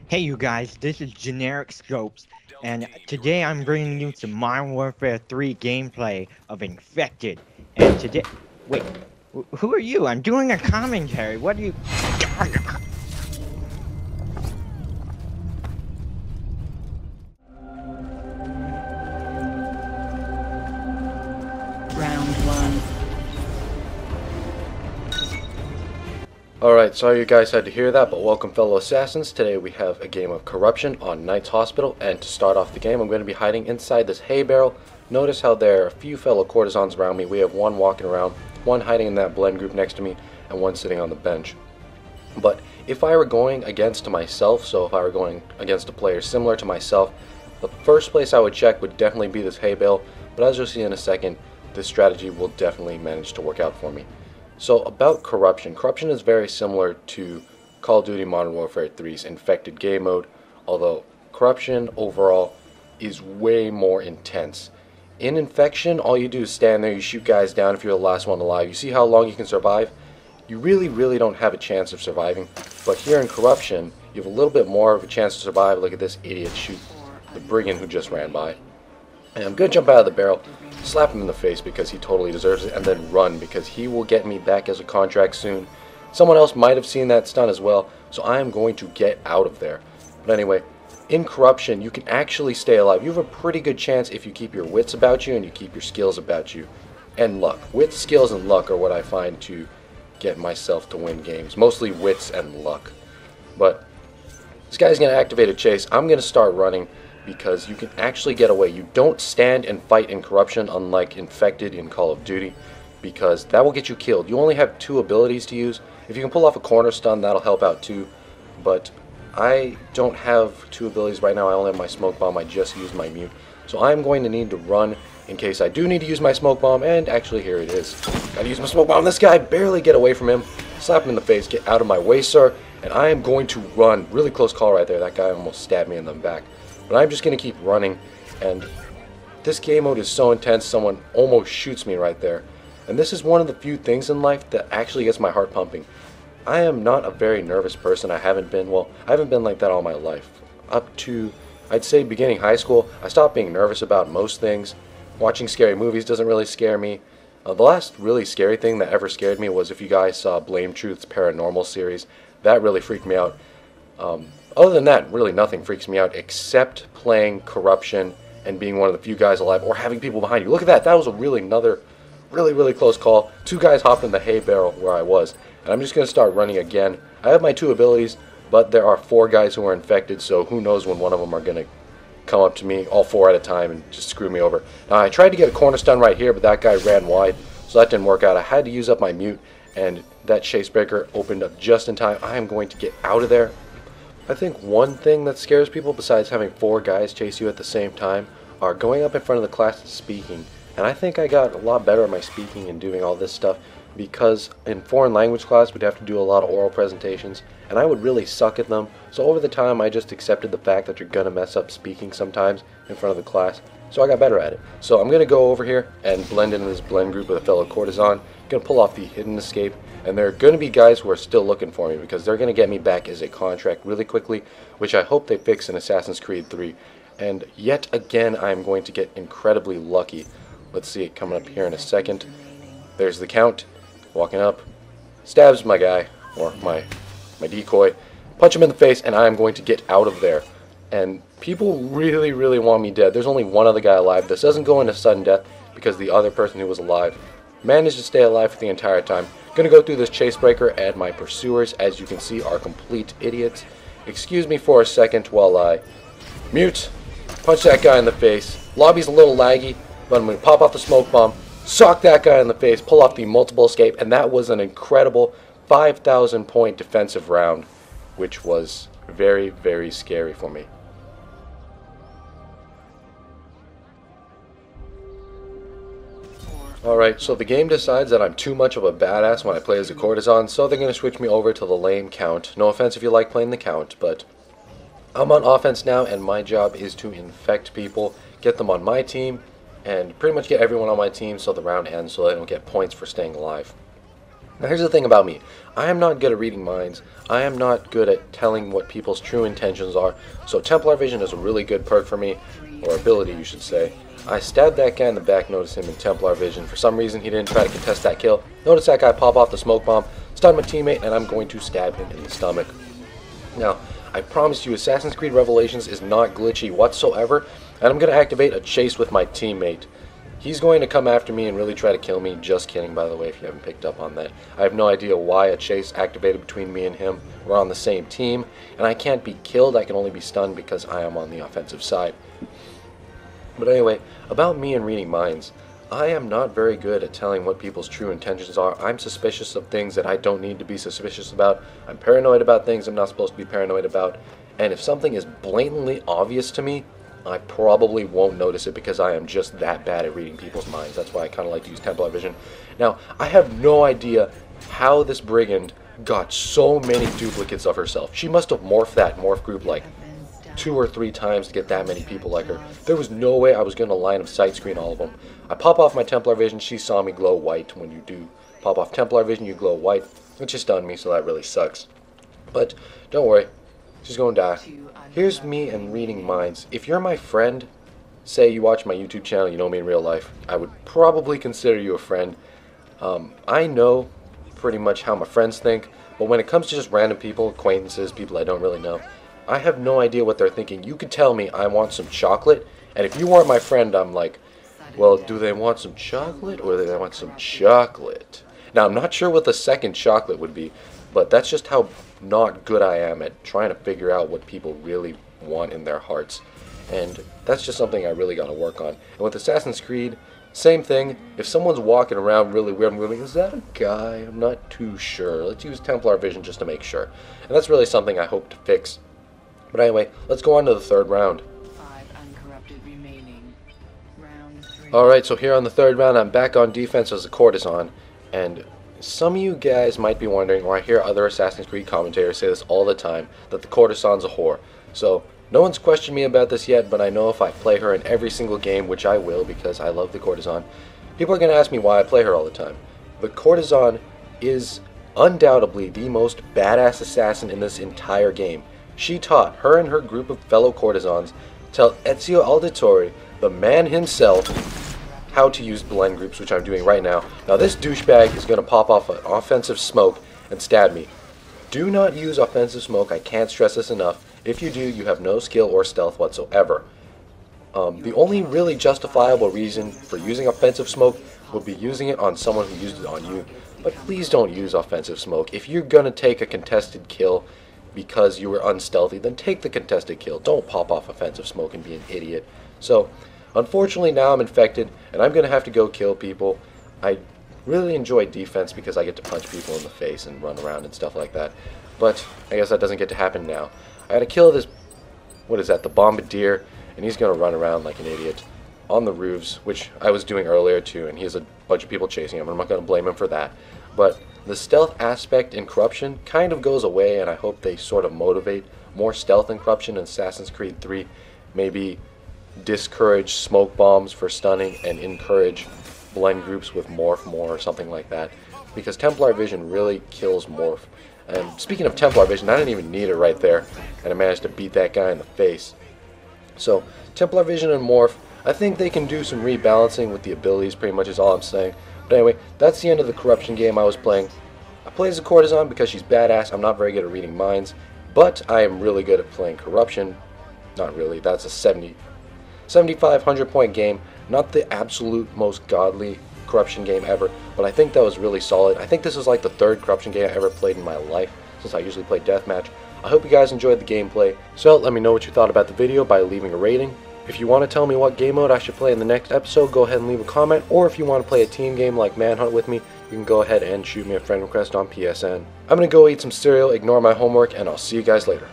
Hey you guys, this is Generic Scopes, and today I'm bringing you some Modern Warfare 3 gameplay of Infected. And today, wait, who are you? I'm doing a commentary. What do you? Round one. Alright, sorry you guys had to hear that, but welcome fellow assassins. Today we have a game of Corruption on Knight's Hospital, and to start off the game I'm going to be hiding inside this hay barrel. Notice how there are a few fellow courtesans around me. We have one walking around, one hiding in that blend group next to me, and one sitting on the bench. But if I were going against myself, so if I were going against a player similar to myself, the first place I would check would definitely be this hay bale, but as you'll see in a second, this strategy will definitely manage to work out for me. So about Corruption. Corruption is very similar to Call of Duty Modern Warfare 3's Infected game mode, although Corruption overall is way more intense. In Infection, all you do is stand there, you shoot guys down if you're the last one alive. You see how long you can survive? You really don't have a chance of surviving. But here in Corruption, you have a little bit more of a chance to survive. Look at this idiot shoot the brigand who just ran by. And I'm going to jump out of the barrel, slap him in the face because he totally deserves it, and then run because he will get me back as a contract soon. Someone else might have seen that stun as well, so I am going to get out of there. But anyway, in Corruption, you can actually stay alive. You have a pretty good chance if you keep your wits about you and you keep your skills about you. And luck. Wits, skills, and luck are what I find to get myself to win games. Mostly wits and luck. But this guy's going to activate a chase. I'm going to start running because you can actually get away. You don't stand and fight in Corruption unlike Infected in Call of Duty, because that will get you killed. You only have two abilities to use. If you can pull off a corner stun, that'll help out too. But I don't have two abilities right now. I only have my smoke bomb. I just used my mute. So I'm going to need to run in case I do need to use my smoke bomb, and actually here it is. Gotta use my smoke bomb. This guy, barely get away from him. Slap him in the face. Get out of my way, sir. And I am going to run. Really close call right there. That guy almost stabbed me in the back. But I'm just going to keep running, and this game mode is so intense, someone almost shoots me right there. And this is one of the few things in life that actually gets my heart pumping. I am not a very nervous person. I haven't been like that all my life. Up to, I'd say, beginning high school, I stopped being nervous about most things. Watching scary movies doesn't really scare me. The last really scary thing that ever scared me was if you guys saw Blame Truth's Paranormal series. That really freaked me out. Other than that, really nothing freaks me out except playing Corruption and being one of the few guys alive, or having people behind you. Look at that. That was a really close call. Two guys hopped in the hay barrel where I was. And I'm just going to start running again. I have my two abilities, but there are four guys who are infected, so who knows when one of them are going to come up to me, all four at a time, and just screw me over. Now, I tried to get a corner stun right here, but that guy ran wide, so that didn't work out. I had to use up my mute, and that chase breaker opened up just in time. I am going to get out of there. I think one thing that scares people, besides having four guys chase you at the same time, are going up in front of the class and speaking. And I think I got a lot better at my speaking and doing all this stuff, because in foreign language class we'd have to do a lot of oral presentations, and I would really suck at them. So over the time I just accepted the fact that you're gonna mess up speaking sometimes in front of the class, so I got better at it. So I'm gonna go over here and blend into this blend group with a fellow courtesan, gonna pull off the hidden escape, and there are gonna be guys who are still looking for me because they're gonna get me back as a contract really quickly, which I hope they fix in Assassin's Creed 3. And yet again I'm going to get incredibly lucky. Let's see it coming up here in a second. There's the count. Walking up, stabs my guy, or my decoy, punch him in the face, and I'm going to get out of there. And people really want me dead. There's only one other guy alive. This doesn't go into sudden death because the other person who was alive managed to stay alive for the entire time. Gonna go through this chase breaker, and my pursuers, as you can see, are complete idiots. Excuse me for a second while I mute, punch that guy in the face. Lobby's a little laggy, but I'm gonna pop off the smoke bomb, sock that guy in the face, pull off the multiple escape, and that was an incredible 5,000 point defensive round, which was very scary for me. Alright, so the game decides that I'm too much of a badass when I play as a courtesan, so they're going to switch me over to the lame count. No offense if you like playing the count, but I'm on offense now, and my job is to infect people, get them on my team, and pretty much get everyone on my team so the round ends so they don't get points for staying alive. Now here's the thing about me. I am not good at reading minds. I am not good at telling what people's true intentions are. So Templar Vision is a really good perk for me, or ability you should say. I stabbed that guy in the back, noticed him in Templar Vision. For some reason he didn't try to contest that kill. Notice that guy pop off the smoke bomb, stun my teammate, and I'm going to stab him in the stomach. Now, I promise you Assassin's Creed Revelations is not glitchy whatsoever, and I'm going to activate a chase with my teammate. He's going to come after me and really try to kill me. Just kidding, by the way, if you haven't picked up on that. I have no idea why a chase activated between me and him. We're on the same team, and I can't be killed. I can only be stunned because I am on the offensive side. But anyway, about me and reading minds. I am not very good at telling what people's true intentions are. I'm suspicious of things that I don't need to be suspicious about. I'm paranoid about things I'm not supposed to be paranoid about. And if something is blatantly obvious to me, I probably won't notice it because I am just that bad at reading people's minds. That's why I kind of like to use Templar Vision. Now, I have no idea how this brigand got so many duplicates of herself. She must have morphed that morph group like 2 or 3 times to get that many people like her. There was no way I was going to line of sight screen all of them. I pop off my Templar Vision. She saw me glow white. When you do pop off Templar Vision, you glow white. It just stunned me, so that really sucks. But don't worry. She's going to die. Here's me and reading minds. If you're my friend, say you watch my YouTube channel, you know me in real life, I would probably consider you a friend. I know pretty much how my friends think, but when it comes to just random people, acquaintances, people I don't really know, I have no idea what they're thinking. You could tell me I want some chocolate, and if you weren't my friend, I'm like, well, do they want some chocolate or do they want some chocolate? Now, I'm not sure what the second chocolate would be, but that's just how not good I am at trying to figure out what people really want in their hearts. And that's just something I really got to work on. And with Assassin's Creed, same thing. If someone's walking around really weird, I'm going, is that a guy? I'm not too sure. Let's use Templar Vision just to make sure. And that's really something I hope to fix. But anyway, let's go on to the third round. 5 uncorrupted remaining. Round 3. Alright, so here on the third round, I'm back on defense as a courtesan. And some of you guys might be wondering, or I hear other Assassin's Creed commentators say this all the time, that the courtesan's a whore. So, no one's questioned me about this yet, but I know if I play her in every single game, which I will because I love the courtesan, people are going to ask me why I play her all the time. The courtesan is undoubtedly the most badass assassin in this entire game. She taught her and her group of fellow courtesans, tell Ezio Auditore, the man himself, how to use blend groups, which I'm doing right now. Now this douchebag is going to pop off an offensive smoke and stab me. Do not use offensive smoke. I can't stress this enough. If you do, you have no skill or stealth whatsoever. The only really justifiable reason for using offensive smoke would be using it on someone who used it on you. But please don't use offensive smoke. If you're going to take a contested kill because you were unstealthy, then take the contested kill. Don't pop off offensive smoke and be an idiot. So, unfortunately now I'm infected and I'm going to have to go kill people. I really enjoy defense because I get to punch people in the face and run around and stuff like that. But I guess that doesn't get to happen now. I gotta kill this, what is that, the bombardier, and he's going to run around like an idiot on the roofs, which I was doing earlier too, and he has a bunch of people chasing him. I'm not going to blame him for that. But the stealth aspect in Corruption kind of goes away, and I hope they sort of motivate more stealth in Corruption in Assassin's Creed 3. Maybe discourage smoke bombs for stunning and encourage blend groups with morph more or something like that. Because Templar Vision really kills morph. And speaking of Templar Vision, I didn't even need it right there, and I managed to beat that guy in the face. So, Templar Vision and morph, I think they can do some rebalancing with the abilities, pretty much is all I'm saying. But anyway, that's the end of the Corruption game I was playing. I play as a courtesan because she's badass. I'm not very good at reading minds, but I am really good at playing Corruption. Not really, that's a 7,500 point game. Not the absolute most godly Corruption game ever, but I think that was really solid. I think this is like the 3rd Corruption game I ever played in my life, since I usually play Deathmatch. I hope you guys enjoyed the gameplay, so let me know what you thought about the video by leaving a rating. If you want to tell me what game mode I should play in the next episode, go ahead and leave a comment, or if you want to play a team game like Manhunt with me, you can go ahead and shoot me a friend request on PSN. I'm going to go eat some cereal, ignore my homework, and I'll see you guys later.